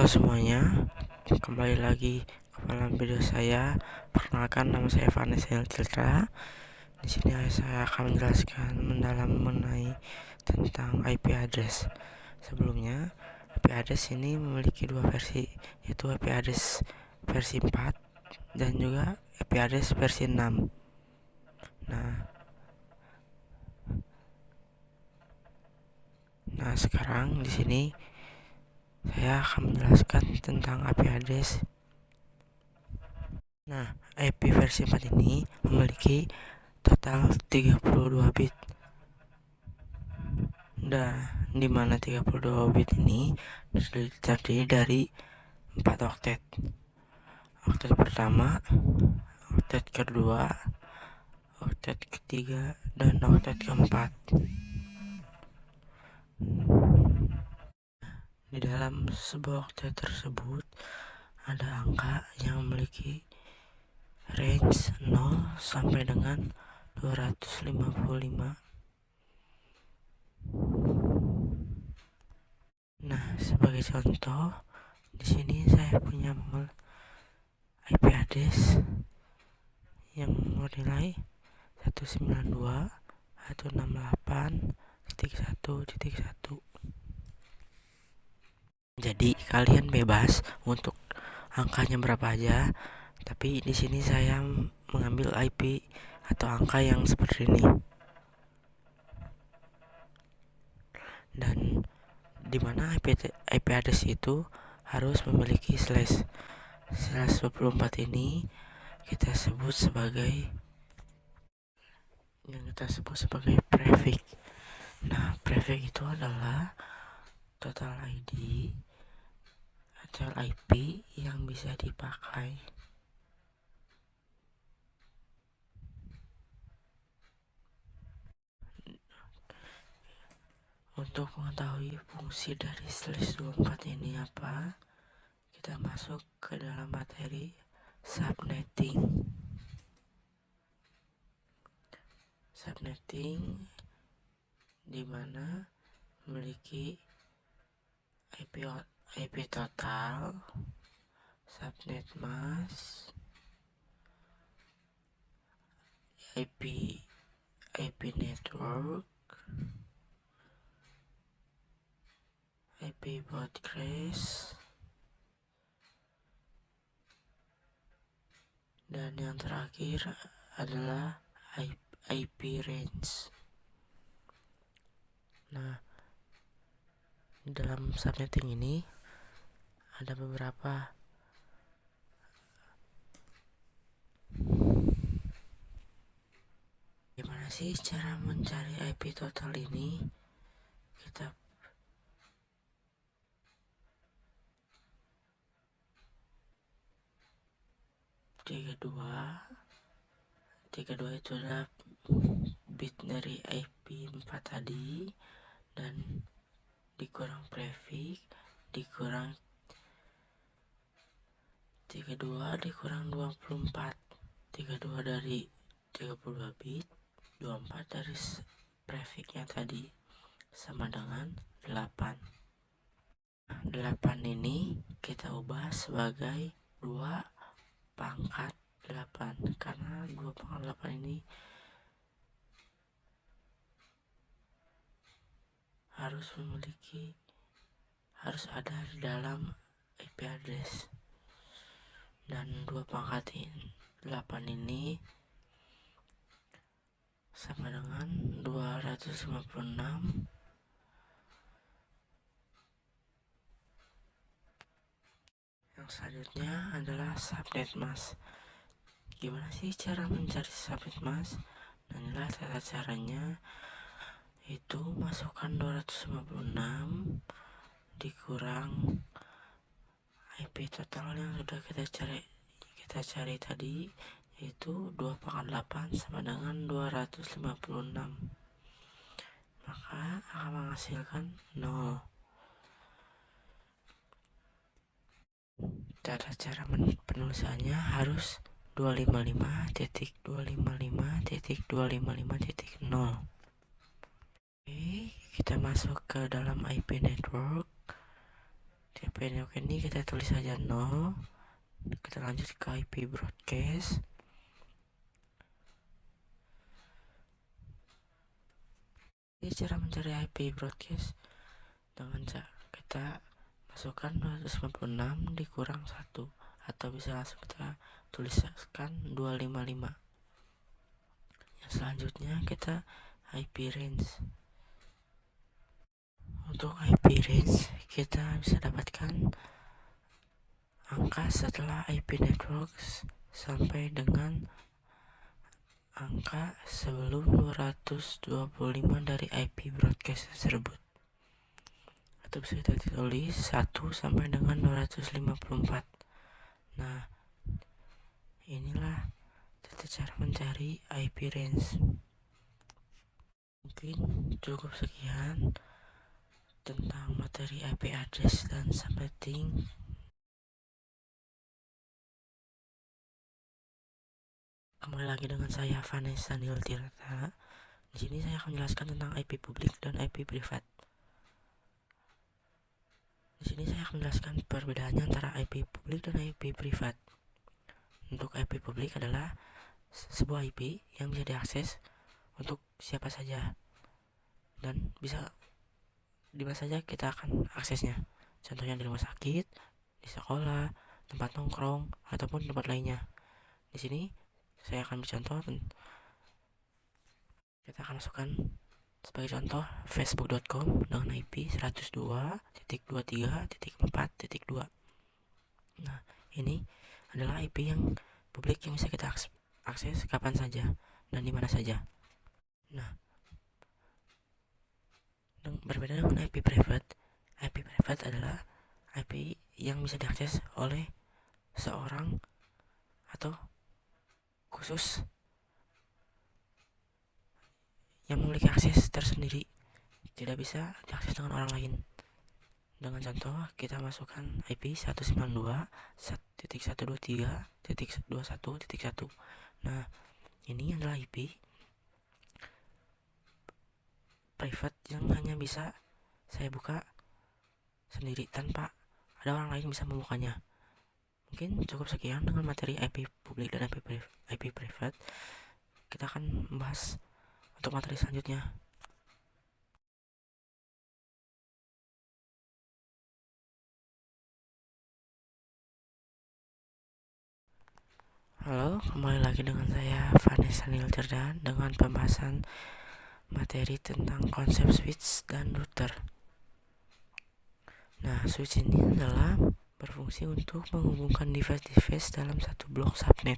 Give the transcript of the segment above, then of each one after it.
semuanya, kembali lagi ke dalam video saya. Perkenalkan, nama saya Vanessa Citra. Di sini saya akan menjelaskan mendalam mengenai tentang IP address. Sebelumnya, IP address ini memiliki dua versi, yaitu IP address versi 4 dan juga IP address versi 6. Nah, sekarang di sini saya akan menjelaskan tentang IP address. Nah, IP versi 4 ini memiliki total 32 bit. Nah, dimana 32 bit ini terdiri dari 4 oktet. Oktet pertama, oktet kedua, oktet ketiga, dan oktet keempat. Di dalam sebuah oktet tersebut ada angka yang memiliki range 0 sampai dengan 255. Nah, sebagai contoh, di sini saya punya IP address yang bernilai 192.168.1.1. Jadi kalian bebas untuk angkanya berapa aja, tapi di sini saya mengambil IP atau angka yang seperti ini. Dan dimana IP address itu harus memiliki slash 24 ini kita sebut sebagai prefix. Nah, prefix itu adalah total ID atau IP yang bisa dipakai. Untuk mengetahui fungsi dari slash 24 ini apa, kita masuk ke dalam materi subnetting. Subnetting dimana memiliki IP total, subnet mask, IP network, IP broadcast, dan yang terakhir adalah IP range. Nah, dalam subnetting ini ada beberapa gimana sih cara mencari IP total ini. Kita tiga dua itu adalah bit dari IP 4 tadi, dan dikurang prefix dikurang 32 dikurang 24. 32 dari 32 bit, 24 dari prefixnya tadi sama dengan 8. 8 ini kita ubah sebagai 2 pangkat 8 karena 2 pangkat 8 ini harus ada di dalam IP address. Dan 2 pangkat 8 ini sama dengan 256. Yang selanjutnya adalah subnet mask. Gimana sih cara mencari subnet mask? Dan inilah tata caranya, itu masukkan 256 dikurang IP total yang sudah kita cari tadi, yaitu 2 pangkat 8 sama dengan 256, maka akan menghasilkan 0. Cara penulisannya harus 255.255.255.0. Oke, kita masuk ke dalam IP network. TP network ini kita tulis saja 0. Kita lanjut ke IP broadcast. Ini cara mencari IP broadcast dengan kita masukkan 256 dikurang 1, atau bisa langsung kita tuliskan 255. Yang selanjutnya kita IP range. Untuk IP range kita bisa dapatkan angka setelah IP networks sampai dengan angka sebelum 225 dari IP broadcast tersebut, atau bisa kita tulis 1 sampai dengan 254. Nah, inilah cara mencari IP range. Mungkin cukup sekian tentang materi IP address dan subnetting. Kembali lagi dengan saya Vanessa Daniel Tirta. Di sini saya akan menjelaskan tentang IP publik dan IP privat. Di sini saya akan menjelaskan perbedaannya antara IP publik dan IP privat. Untuk IP publik adalah sebuah IP yang bisa diakses untuk siapa saja dan bisa di mana saja kita akan aksesnya. Contohnya di rumah sakit, di sekolah, tempat nongkrong, ataupun tempat lainnya. Di sini saya akan bercontoh. Kita akan masukkan sebagai contoh facebook.com dengan IP 102.23.4.2. Nah, ini adalah IP yang publik yang bisa kita akses kapan saja dan di mana saja. Nah, berbeda dengan IP private. IP private adalah IP yang bisa diakses oleh seorang atau khusus yang memiliki akses tersendiri, tidak bisa diakses dengan orang lain. Dengan contoh, kita masukkan IP 192.123.21.1. Nah, ini adalah IP private yang hanya bisa saya buka sendiri tanpa ada orang lain bisa membukanya. Mungkin cukup sekian dengan materi IP publik dan IP private. Kita akan membahas untuk materi selanjutnya. Halo, kembali lagi dengan saya Vanessa Nilterda dengan pembahasan materi tentang konsep switch dan router. Nah, switch ini adalah berfungsi untuk menghubungkan device-device dalam satu blok subnet.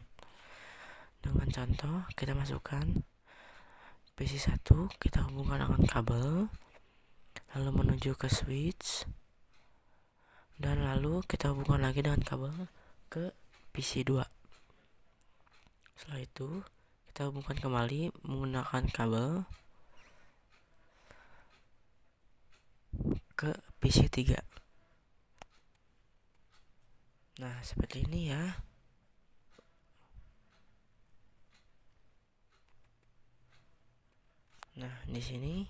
Dengan contoh, kita masukkan PC1, kita hubungkan dengan kabel, lalu menuju ke switch, dan lalu kita hubungkan lagi dengan kabel ke PC2. Setelah itu, kita hubungkan kembali menggunakan kabel ke PC3. Nah, seperti ini ya. Nah, di sini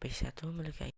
PC1 memiliki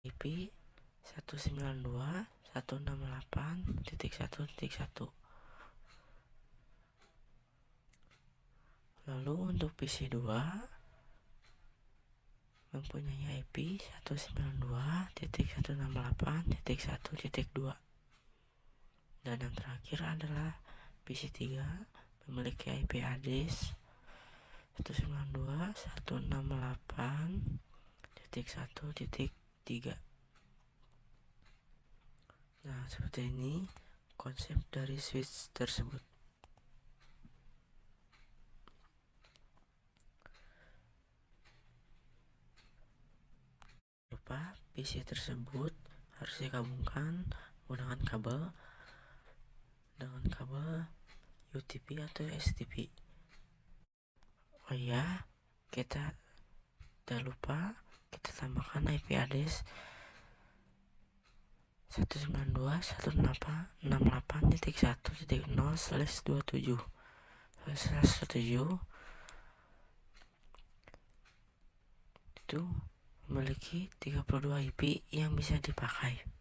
IP 192.168.1.1. Lalu untuk PC2 mempunyai IP 192.168.1.2. Dan yang terakhir adalah PC3 memiliki IP address 192.168.1.3. Nah, seperti ini konsep dari switch tersebut. Lupa PC tersebut harus digabungkan menggunakan kabel UTP atau STP. Oh iya, kita tidak lupa kita tambahkan IP address 192.168.1.0/27. Itu memiliki 32 IP yang bisa dipakai.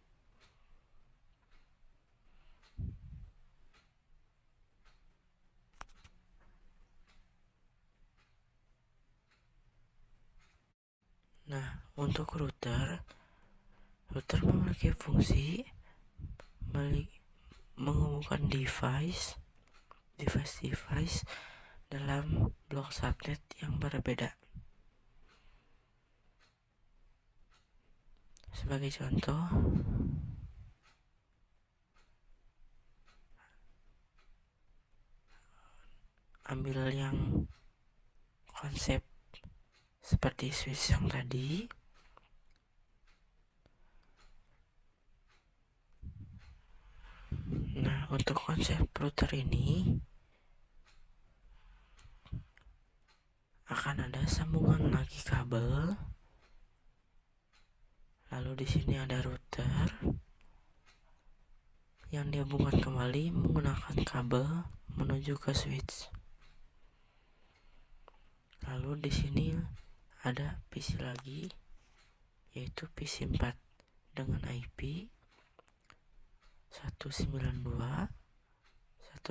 Nah, untuk router memiliki fungsi menghubungkan device dalam blok subnet yang berbeda. Sebagai contoh, ambil yang konsep seperti switch yang tadi. Nah, untuk konsep router ini akan ada sambungan lagi kabel. Lalu di sini ada router yang dihubungkan kembali menggunakan kabel menuju ke switch. Lalu di sini ada PC lagi, yaitu PC4 dengan IP 192.168.1.50.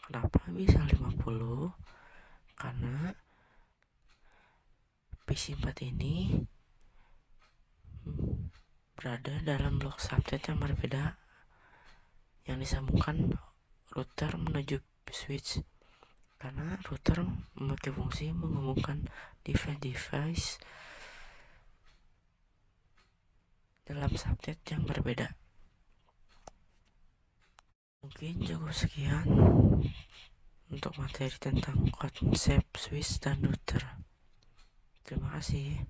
Kenapa bisa 50? Karena PC4 ini berada dalam blok subnet yang berbeda yang disambungkan router menuju switch. Karena router memiliki fungsi menghubungkan device dalam subnet yang berbeda. Mungkin cukup sekian untuk materi tentang konsep switch dan router. Terima kasih.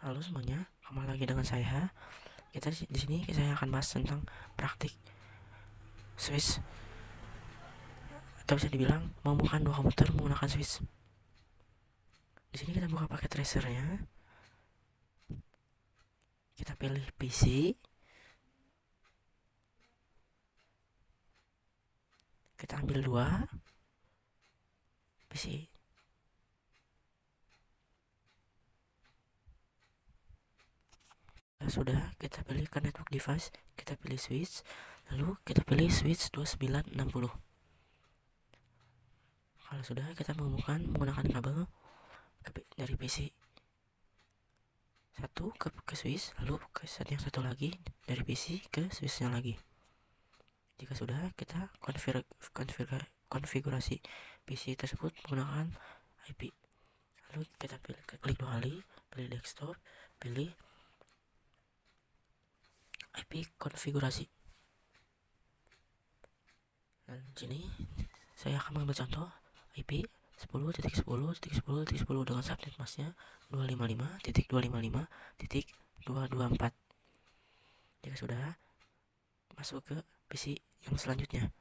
Halo semuanya, kembali lagi dengan saya. Kita di sini saya akan bahas tentang praktik switch, atau bisa dibilang menghubungkan dua komputer menggunakan switch. Di sini kita buka paket tracernya. Kita pilih PC. Kita ambil dua PC. Sudah, kita pilih ke network device, kita pilih switch, lalu kita pilih switch 2960. Kalau sudah, kita menghubungkan menggunakan kabel dari PC satu ke switch, lalu ke set yang satu lagi dari PC ke switchnya lagi. Jika sudah, kita konfigurasi PC tersebut menggunakan IP. Lalu kita klik dua kali, pilih desktop, pilih IP konfigurasi. Dan di sini saya akan mengambil contoh IP 10.10.10.10 dengan subnet masknya 255.255.224. Jika sudah, masuk ke PC yang selanjutnya.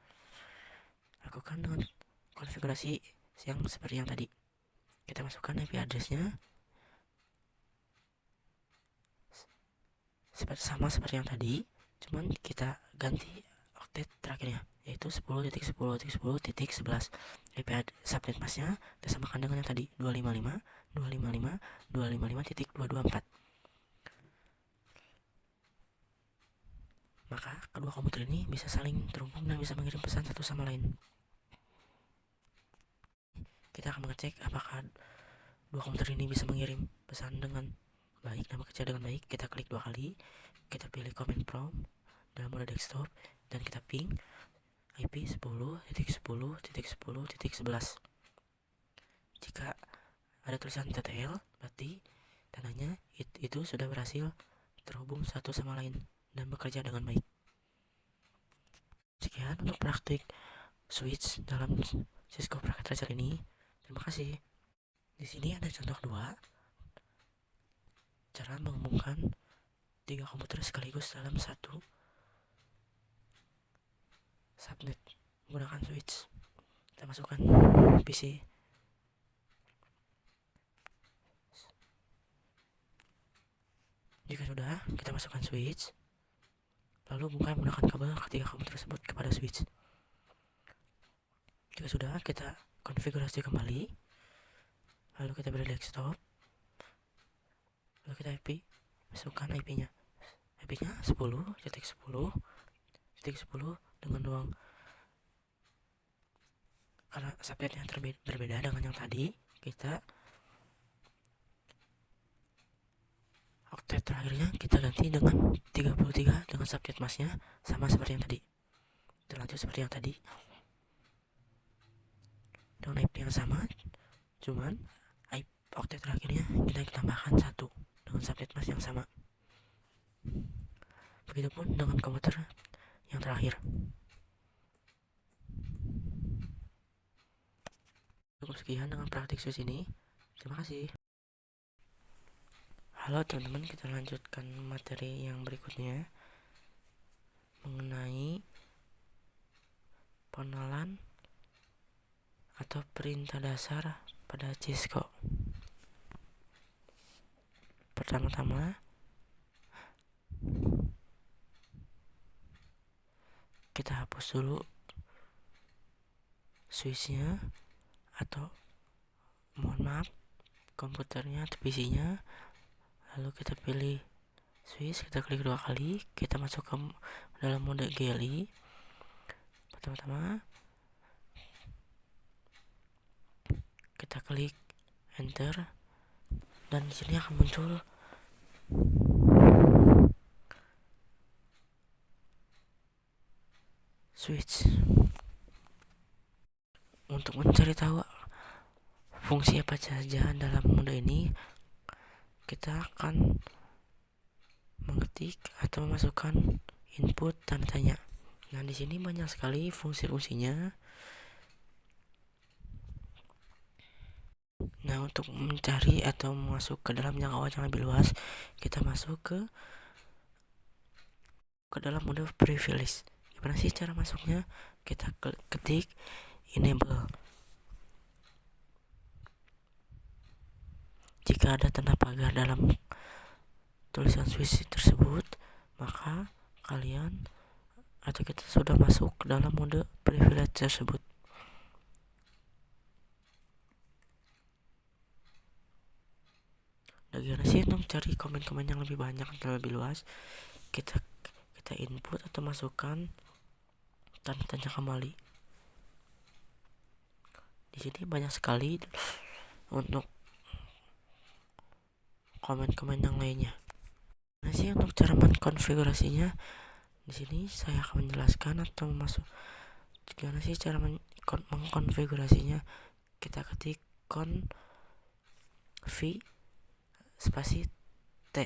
Lakukan dengan konfigurasi yang seperti yang tadi. Kita masukkan IP addressnya sama seperti yang tadi, cuman kita ganti oktet terakhirnya, yaitu 10.10.10.11. IP subnet masknya kita samakan dengan yang tadi 255.255.254. Maka kedua komputer ini bisa saling terhubung dan bisa mengirim pesan satu sama lain. Kita akan mengecek apakah dua komputer ini bisa mengirim pesan dengan baik dan bekerja dengan baik. Kita klik dua kali, kita pilih command prompt dalam mode desktop, dan kita ping IP 10.10.10.11. Jika ada tulisan TTL, berarti tandanya itu sudah berhasil terhubung satu sama lain dan bekerja dengan baik. Sekian untuk praktik switch dalam Cisco Packet Tracer ini. Terima kasih. Di sini ada contoh 2 cara menghubungkan 3 komputer sekaligus dalam satu subnet menggunakan switch. Kita masukkan PC. Jika sudah, kita masukkan switch, lalu buka menggunakan kabel ketiga komputer tersebut kepada switch. Jika sudah, kita konfigurasi kembali, lalu kita beri desktop, lalu kita IP, masukkan IP-nya 10.10.10 dengan ruang, karena subnetnya berbeda dengan yang tadi, kita oktet terakhirnya kita ganti dengan 33 dengan subnet masknya sama seperti yang tadi. Terlanjut seperti yang tadi dengan IP yang sama, cuman IP oktet terakhirnya kita tambahkan 1 dengan subnet mask yang sama. Begitupun dengan komputer yang terakhir. Cukup sekian dengan praktik switch ini. Terima kasih. Halo teman-teman, kita lanjutkan materi yang berikutnya mengenai pengenalan atau perintah dasar pada Cisco. Pertama-tama, kita hapus dulu switchnya, atau mohon maaf, komputernya atau PC-nya. Lalu kita pilih switch, kita klik 2 kali, kita masuk ke dalam mode GLI. Pertama-tama kita klik enter, dan di sini akan muncul switch. Untuk mencari tahu fungsi apa saja dalam mode ini, kita akan mengetik atau memasukkan input tanda tanya. Nah, di sini banyak sekali fungsi-fungsinya. Nah, untuk mencari atau masuk ke dalam jangkauan yang lebih luas, kita masuk ke dalam mode privilege. Gimana sih cara masuknya? Kita ketik enable. Jika ada tanda pagar dalam tulisan switch tersebut, maka kalian atau kita sudah masuk ke dalam mode privilege tersebut. Nah, gimana sih untuk cari komen-komen yang lebih banyak atau lebih luas? Kita input atau masukkan tanda tanya kembali. Di sini banyak sekali untuk komen-komen yang lainnya. Nah sih untuk cara mengkonfigurasinya, di sini saya akan menjelaskan atau masuk. Gimana sih cara mengkonfigurasinya? Kita ketik v spasi t.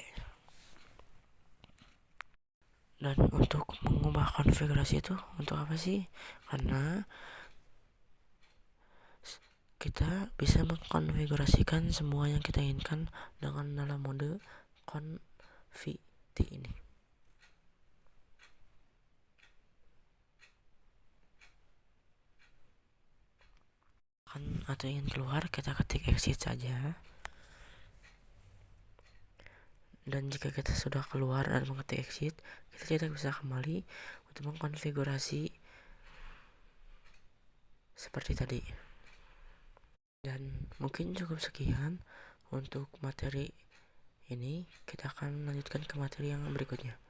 Dan untuk mengubah konfigurasi itu untuk apa sih? Karena kita bisa mengkonfigurasikan semua yang kita inginkan dengan dalam mode config ini. Atau ingin keluar, kita ketik exit saja. Dan jika kita sudah keluar dan mengetik exit, kita tidak bisa kembali untuk mengkonfigurasi seperti tadi. Dan mungkin cukup sekian untuk materi ini. Kita akan melanjutkan ke materi yang berikutnya.